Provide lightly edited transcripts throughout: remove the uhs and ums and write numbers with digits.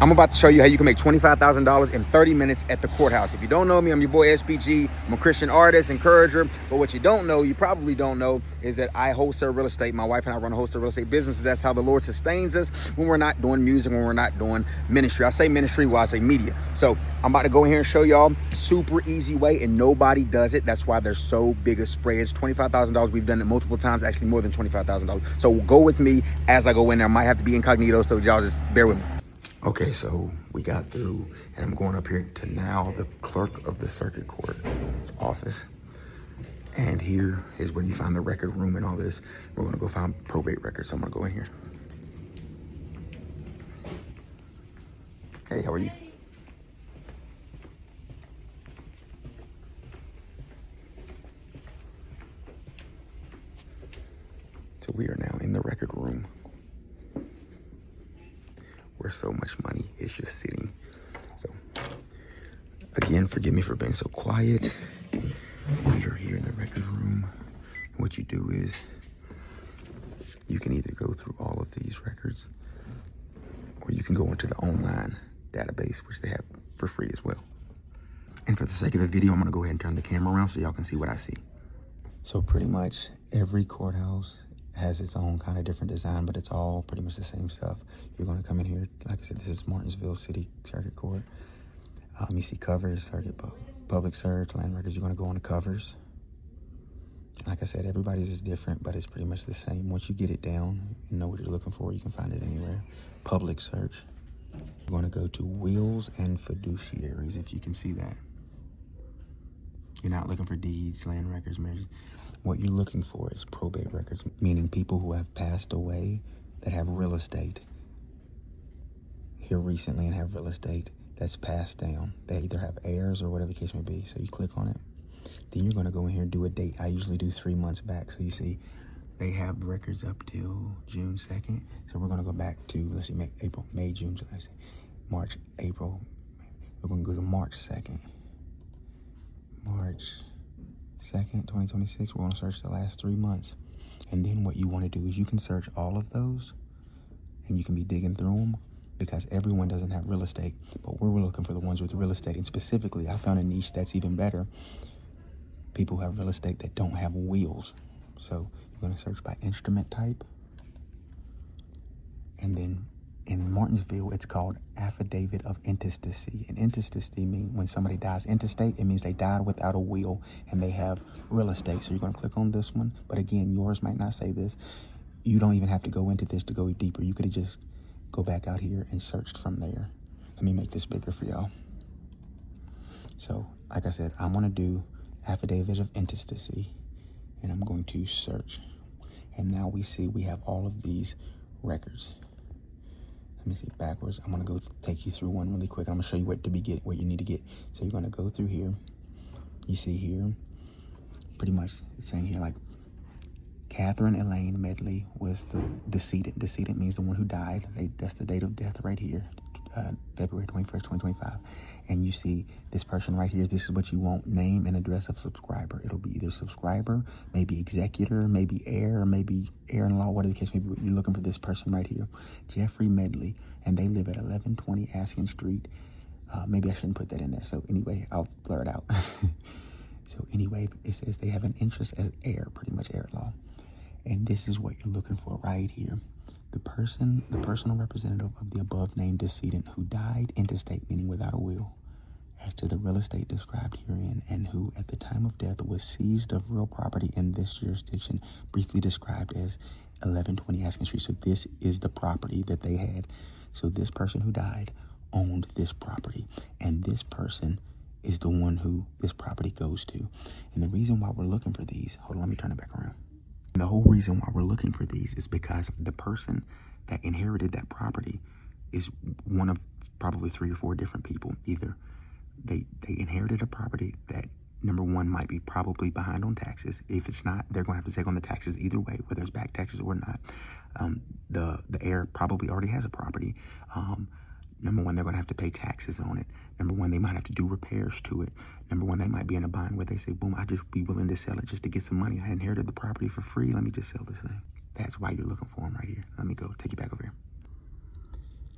I'm about to show you how you can make $25,000 in 30 minutes at the courthouse. If you don't know me, I'm your boy SPG. I'm a Christian artist, encourager. But what you don't know, you probably don't know, is that I wholesale real estate. My wife and I run a wholesale real estate business. That's how the Lord sustains us when we're not doing music, when we're not doing ministry. I say ministry while I say media. So I'm about to go in here and show y'all super easy way, and nobody does it. That's why they're so big a spreads. $25,000. We've done it multiple times, actually more than $25,000. So go with me as I go in there. I might have to be incognito, so y'all just bear with me. Okay, so we got through, and I'm going up here to now the clerk of the circuit court office. And here is where you find the record room and all this. We're gonna go find probate records, so I'm gonna go in here. Hey, how are you? So we are now in the record room, where so much money is just sitting. So again, forgive me for being so quiet. We are here in the record room. What you do is you can either go through all of these records, or you can go into the online database, which they have for free as well. And for the sake of the video, I'm gonna go ahead and turn the camera around so y'all can see what I see. So pretty much every courthouse has its own kind of different design, but it's all pretty much the same stuff. You're going to come in here, like I said, this is Martinsville City Circuit Court. You see covers, circuit, public search, land records. You're going to go on the covers. Like I said, everybody's is different, but it's pretty much the same. Once you get it down, you know what you're looking for, you can find it anywhere. Public search. You're going to go to wills and fiduciaries, if you can see that. You're not looking for deeds, land records, marriages. What you're looking for is probate records, meaning people who have passed away that have real estate here recently and have real estate that's passed down. They either have heirs or whatever the case may be. So you click on it. Then you're going to go in here and do a date. I usually do 3 months back. So you see they have records up till June 2nd. So we're going to go back to, let's see, May, June, let's see, March, April. We're going to go to March 2nd. March 2nd, 2026, we're going to search the last 3 months. And then what you want to do is you can search all of those, and you can be digging through them, because everyone doesn't have real estate, but we're looking for the ones with real estate. And specifically, I found a niche that's even better. People who have real estate that don't have wills. So you're going to search by instrument type. And then in Martinsville, it's called affidavit of intestacy. And intestacy means when somebody dies intestate, it means they died without a will and they have real estate. So you're going to click on this one. But again, yours might not say this. You don't even have to go into this to go deeper. You could have just go back out here and searched from there. Let me make this bigger for y'all. So like I said, I'm going to do affidavit of intestacy, and I'm going to search. And now we see we have all of these records. Let me see backwards. I'm going to go take you through one really quick. I'm going to show you what you need to get. So you're going to go through here. You see here, pretty much it's saying here like Catherine Elaine Medley was the decedent. Decedent means the one who died. That's the date of death right here, February 21st, 2025. And you see this person right here. This is what you want: name and address of subscriber. It'll be either subscriber, maybe executor, maybe heir, maybe heir-in-law, whatever the case may be. You're looking for this person right here, Jeffrey Medley, and they live at 1120 Askin Street. Maybe I shouldn't put that in there. So anyway, I'll blur it out. So anyway, it says they have an interest as heir, pretty much heir-in-law. And this is what you're looking for right here. The personal representative of the above named decedent who died intestate, meaning without a will, as to the real estate described herein, and who at the time of death was seized of real property in this jurisdiction, briefly described as 1120 Askin Street. So this is the property that they had. So this person who died owned this property, and this person is the one who this property goes to. And the reason why we're looking for these, hold on, let me turn it back around. And the whole reason why we're looking for these is because the person that inherited that property is one of probably 3 or 4 different people. Either they inherited a property that, number one, might be probably behind on taxes. If it's not, they're going to have to take on the taxes either way, whether it's back taxes or not. The heir probably already has a property. Number one, they're going to have to pay taxes on it. Number one, they might have to do repairs to it. Number one, they might be in a bind where they say, boom, I'd just be willing to sell it just to get some money. I inherited the property for free. Let me just sell this thing. That's why you're looking for them right here. Let me go take you back over here.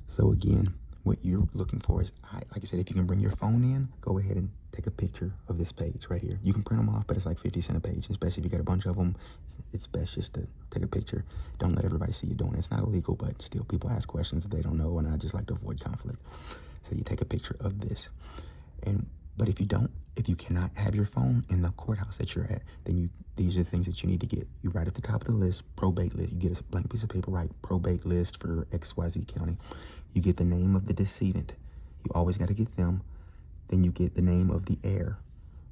So again, what you're looking for is, like I said, if you can bring your phone in, go ahead and take a picture of this page right here. You can print them off, but it's like 50 cents a page, especially if you got a bunch of them. It's best just to take a picture. Don't let everybody see you doing it. It's not illegal, but still, people ask questions that they don't know, and I just like to avoid conflict. So you take a picture of this. But if you cannot have your phone in the courthouse that you're at, then these are the things that you need to get. You write at the top of the list, probate list. You get a blank piece of paper, write probate list for XYZ County. You get the name of the decedent. You always got to get them. Then you get the name of the heir.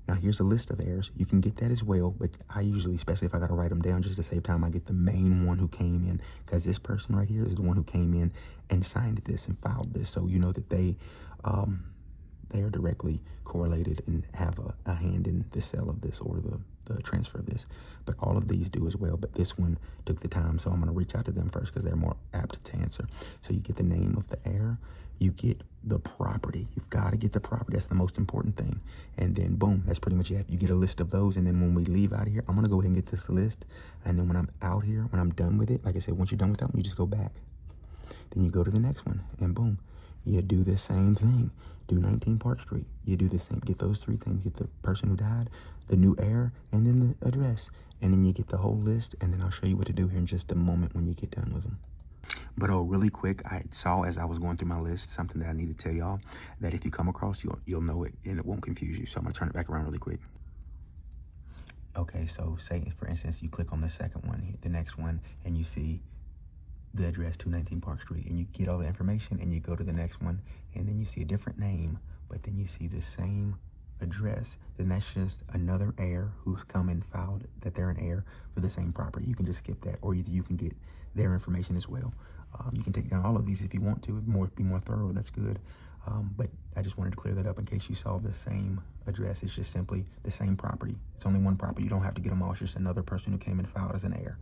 Now here's a list of heirs. You can get that as well, but I usually, especially if I got to write them down just to save time, I get the main one who came in, because this person right here is the one who came in and signed this and filed this. So you know that they are directly correlated and have a hand in the sale of this or the transfer of this. But all of these do as well, but this one took the time, so I'm going to reach out to them first because they're more apt to answer. So you get the name of the heir, you get the property. You've got to get the property. That's the most important thing. And then boom, that's pretty much it. You get a list of those, and then when we leave out of here, I'm going to go ahead and get this list, and then when I'm out here, when I'm done with it, like I said, once you're done with that one, you just go back. Then you go to the next one, and boom, you do the same thing. Do 19 Park Street. You do the same. Get those three things. Get the person who died, the new heir, and then the address. And then you get the whole list, and then I'll show you what to do here in just a moment when you get done with them. But really quick, I saw as I was going through my list something that I need to tell y'all, that if you come across, you'll know it, and it won't confuse you. So I'm going to turn it back around really quick. Okay, so say, for instance, you click on the second one, the next one, and you see the address 219 Park Street, and you get all the information, and you go to the next one, and then you see a different name, but then you see the same address. Then that's just another heir who's come and filed that they're an heir for the same property. You can just skip that, or you can get their information as well. You can take down all of these if you want to, be more thorough. That's good. But I just wanted to clear that up in case you saw the same address. It's just simply the same property. It's only one property. You don't have to get them all. It's just another person who came and filed as an heir.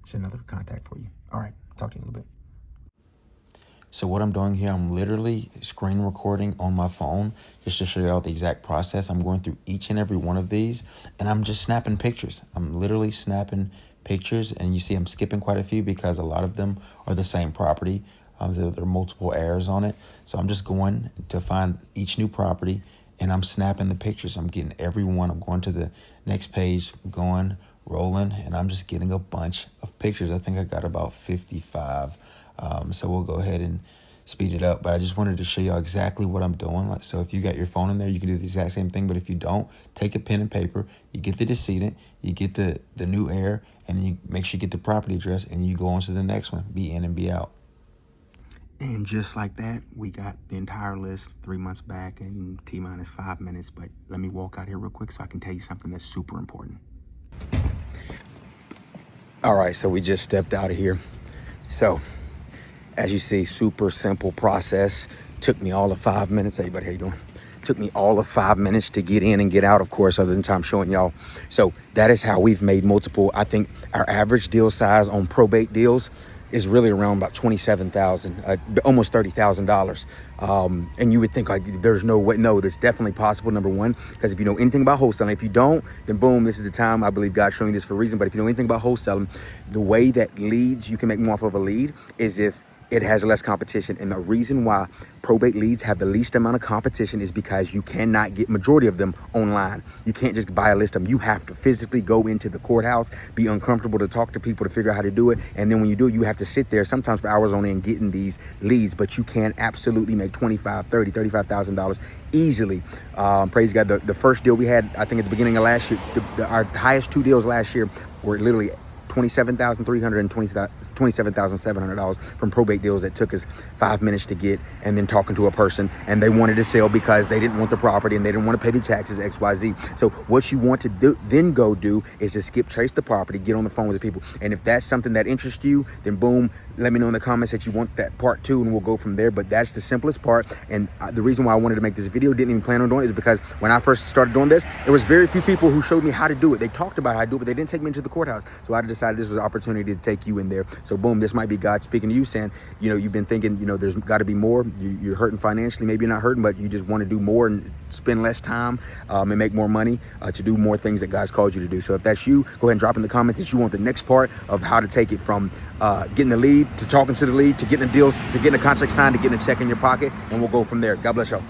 It's another contact for you. All right, talk to you in a little bit. So what I'm doing here, I'm literally screen recording on my phone just to show you all the exact process. I'm going through each and every one of these, and I'm just snapping pictures. I'm literally snapping pictures, and you see I'm skipping quite a few because a lot of them are the same property. There are multiple heirs on it. So I'm just going to find each new property, and I'm snapping the pictures. I'm getting every one. I'm going to the next page, going, rolling, and I'm just getting a bunch of pictures. I think I got about 55. So we'll go ahead and speed it up, but I just wanted to show y'all exactly what I'm doing. So if you got your phone in there, you can do the exact same thing, but if you don't, take a pen and paper, you get the decedent, you get the new heir, and then you make sure you get the property address, and you go on to the next one, be in and be out. And just like that, we got the entire list 3 months back in T-minus 5 minutes, but let me walk out here real quick so I can tell you something that's super important. All right, so we just stepped out of here. So as you see, super simple process. Took me all of 5 minutes. Hey, buddy, how you doing? Took me all of 5 minutes to get in and get out, of course, other than time showing y'all. So that is how we've made multiple. I think our average deal size on probate deals is really around about $27,000, almost $30,000. And you would think like there's no way. No, that's definitely possible. Number one, because if you know anything about wholesaling, if you don't, then boom, this is the time. I believe God's showing you this for a reason. But if you know anything about wholesaling, the way that leads, you can make more off of a lead is if it has less competition. And the reason why probate leads have the least amount of competition is because you cannot get majority of them online. You can't just buy a list of them. You have to physically go into the courthouse, be uncomfortable to talk to people to figure out how to do it. And then when you do it, you have to sit there sometimes for hours on end getting these leads, but you can absolutely make $25,000, $30,000, $35,000 easily. Praise God. The first deal we had, I think at the beginning of last year, our highest 2 deals last year were literally $27,300 and $27,700 from probate deals that took us 5 minutes to get, and then talking to a person, and they wanted to sell because they didn't want the property and they didn't want to pay the taxes, XYZ. So what you want to do, then go do, is just chase the property, get on the phone with the people. And if that's something that interests you, then boom, let me know in the comments that you want that part 2, and we'll go from there. But that's the simplest part. And the reason why I wanted to make this video, didn't even plan on doing it, is because when I first started doing this, there was very few people who showed me how to do it. They talked about how to do it, but they didn't take me into the courthouse. So I decided decided this was an opportunity to take you in there. So boom, this might be God speaking to you saying, you know, you've been thinking, you know, there's got to be more. You're hurting financially. Maybe you're not hurting, but you just want to do more and spend less time and make more money to do more things that God's called you to do. So if that's you, go ahead and drop in the comments that you want the next part of how to take it from getting the lead to talking to the lead to getting the deals, to getting a contract signed, to getting a check in your pocket, and we'll go from there. God bless y'all.